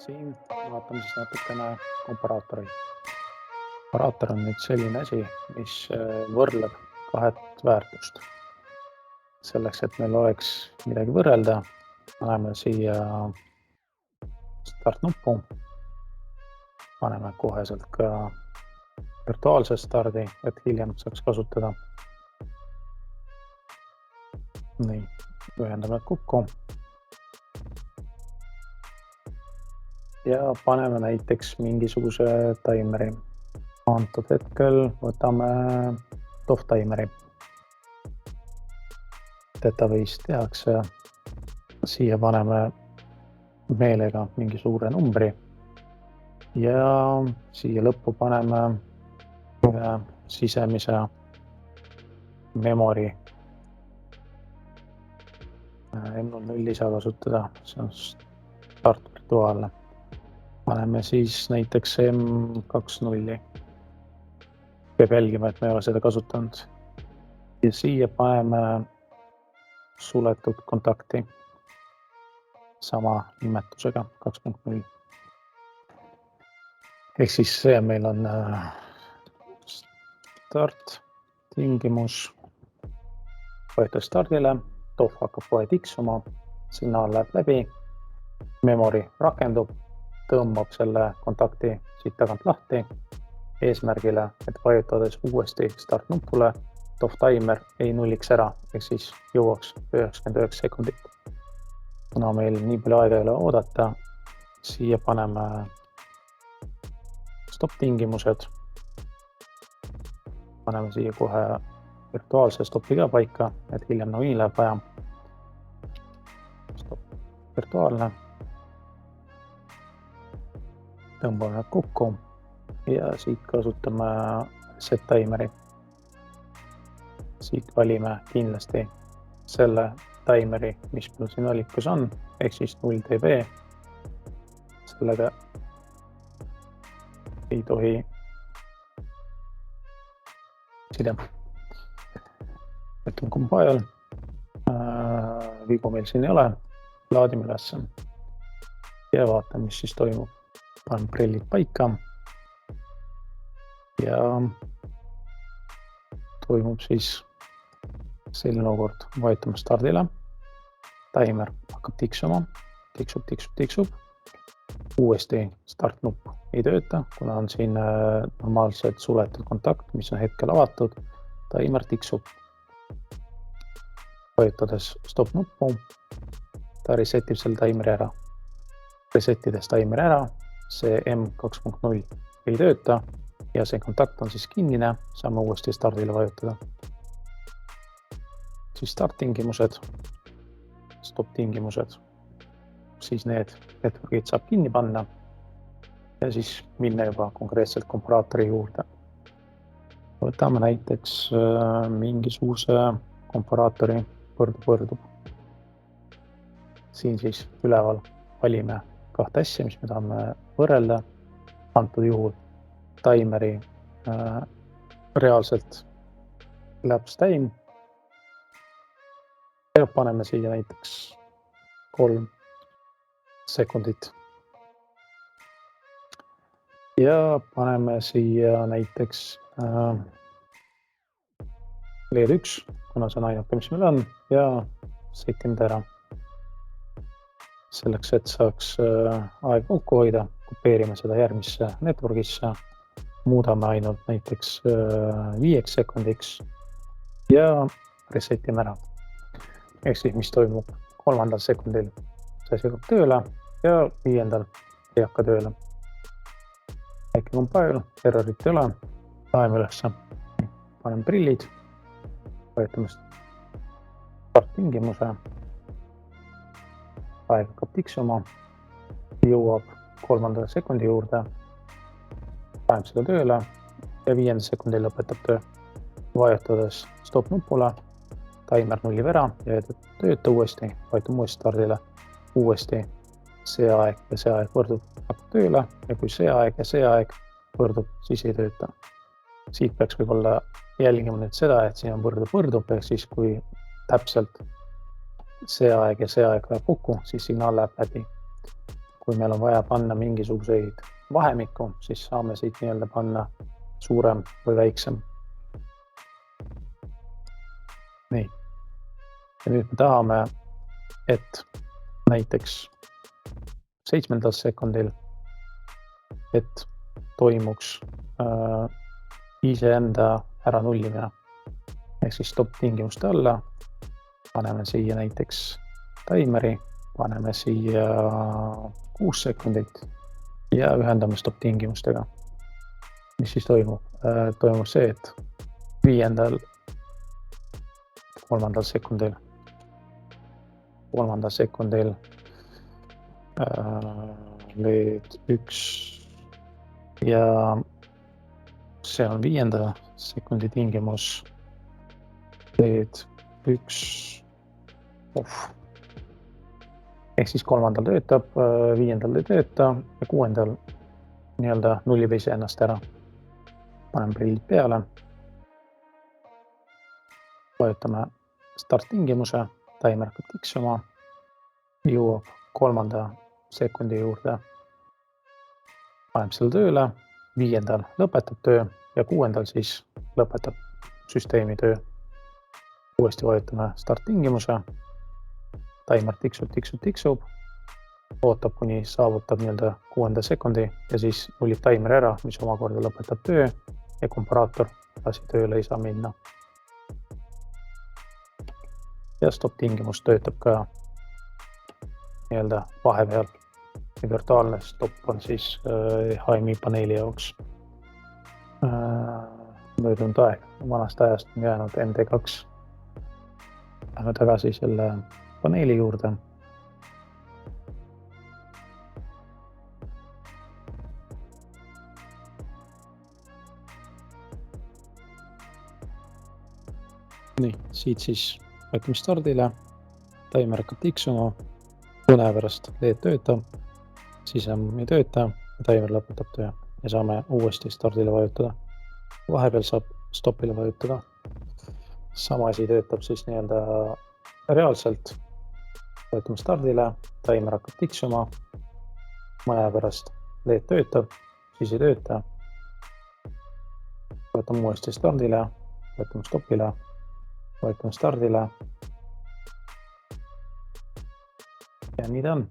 Siin vaatame siis natukene komparaatoreid. Komparaator on nüüd selline asi, mis võrdleb kahet väärtust. Selleks, et meil oleks midagi võrrelda, paneme siia startnuppu, paneme koheselt ka virtuaalse stardi, et hiljem saaks kasutada. Nii, ühendame kokku. Ja paneme näiteks mingisuguse taimeri. Antud hetkel võtame TOF taimeri. Database tehakse. Siia paneme meelega mingi suure numbri. Ja siia lõppu paneme ühe sisemise memory. M0 ei saa kasutada, see on start virtuaalne. Paneme siis näiteks M20. Peab jälgima, et me ei ole seda kasutanud. Ja siia paneme suletud kontakti sama nimetusega 2.0. Ehk siis see meil on start tingimus. Võetud stardile, TOF hakkab kohe tiksuma, signaal läheb läbi, memory rakendub, tõmbab selle kontakti siit tagant lahti eesmärgile, et vajutades uuesti start nupule, TOF taimer ei nulliks ära, ehk siis jõuaks 99 sekundit. Kuna meil nii palju aega ei ole oodata, siia paneme stop tingimused. Paneme siia kohe virtuaalse stopi ka paika, et hiljem naviin läheb vaja. Stop virtuaalne. Tõmbame kokku ja siit kasutame set taimeri. Siit valime kindlasti selle taimeri, mis meil siin valikus on, ehk siis 0 dB. Sellega ei tohi sidem. Võtame compile. Vigu meil siin ei ole. Laadime üles ja vaatame, mis siis toimub. Panen prillid paika ja toimub siis selline olukord. Vajutame stardile, taimer hakkab tiksuma, tiksub. Uuesti start nupp ei tööta, kuna on siin normaalselt suletud kontakt, mis on hetkel avatud. Taimer tiksub. Vajutades stop nuppu, ta resetib selle taimeri ära. Resetides taimeri ära, see M2.0 ei tööta ja see kontakt on siis kinnine, saame uuesti stardile vajutada. Siis start tingimused, stop tingimused, siis need networkid saab kinni panna ja siis minna juba konkreetselt komparaatori juurde. Võtame näiteks mingisuguse komparaatori võrdub. Siin siis üleval valime kahte asja, mis me tahame võrrelda. Antud juhul taimeri reaalselt lapse time. Ja paneme siia näiteks 3 sekundit. Ja paneme siia näiteks leed 1, kuna see on ainuke, mis meil on, ja setime ta ära. Selleks, et saaks aeg kokku hoida, kopeerime seda järgmisse networkisse, muudame ainult näiteks 5 sekundiks ja resetime ära. Ehk siis, mis toimub 3. sekundil, see hakkab tööle ja 5. ei hakka tööle. Väike compile, errorit ei ole, laeme ülesse, panen prillid, vajutame start tingimuse. Aeg hakkab tiksuma, jõuab 3. sekundi juurde, paneme seda tööle ja 5. sekundil lõpetab töö. Vajutades stop nupule, taimer nullib ära ja tööta uuesti, vajutame uuesti stardile, uuesti see aeg ja see aeg võrdub, hakkab tööle ja kui see aeg ja see aeg võrdub, siis ei tööta. Siit peaks võib-olla jälgima nüüd seda, et siin on võrdub, ehk siis kui täpselt see aeg ja see aeg läheb kokku, siis signaal läheb läbi. kui meil on vaja panna mingisuguseid vahemikku, siis saame siit nii-öelda panna suurem või väiksem. Nii. Ja nüüd me tahame, et näiteks 7. sekundil, et toimuks iseenda ära nullimine. Ehk siis stop tingimuste alla. Paneme siia näiteks taimeri, paneme siia 6 sekundit ja ühendame stop tingimustega. Mis siis toimub? Toimub see, et 5. 3. sekundil lööd 1 ja see on 5. sekundi tingimus. Lööd 1 ehk siis 3. töötab, 5. ei tööta ja 6. nii-öelda nullib ise ennast ära. Paneme prillid peale. Vajutame start tingimuse, taimer hakkab tiksuma, jõuab 3. sekundi juurde. Paneme selle tööle, 5. lõpetab töö ja 6. siis lõpetab süsteemi töö. Uuesti vajutame start tingimuse, taimer tiksub, ootab kuni saavutab nii-öelda 6. sekundi ja siis nullib taimer ära, mis omakorda lõpetab töö ja komparaator lasi tööle ei saa minna. Ja stop tingimus töötab ka nii-öelda vahepeal. Virtuaalne stop on siis HMI paneeli jaoks möödunud aeg. Vanast ajast on jäänud MD2. Lähme tagasi selle paneeli juurde. Nii, siit siis võtame stardile, taimer hakkab tiksuma, mõne pärast LED töötab, siis ei tööta ja taimer lõpetab töö ja saame uuesti stardile vajutada. Vahepeal saab stopile vajutada. Sama asi töötab siis nii-öelda reaalselt. Vajutame stardile, taimer hakkab tiksuma, mõne pärast LED töötab, siis ei tööta. Vajutame uuesti stardile, vajutame stopile. Vajutame stardile ja nii ta on.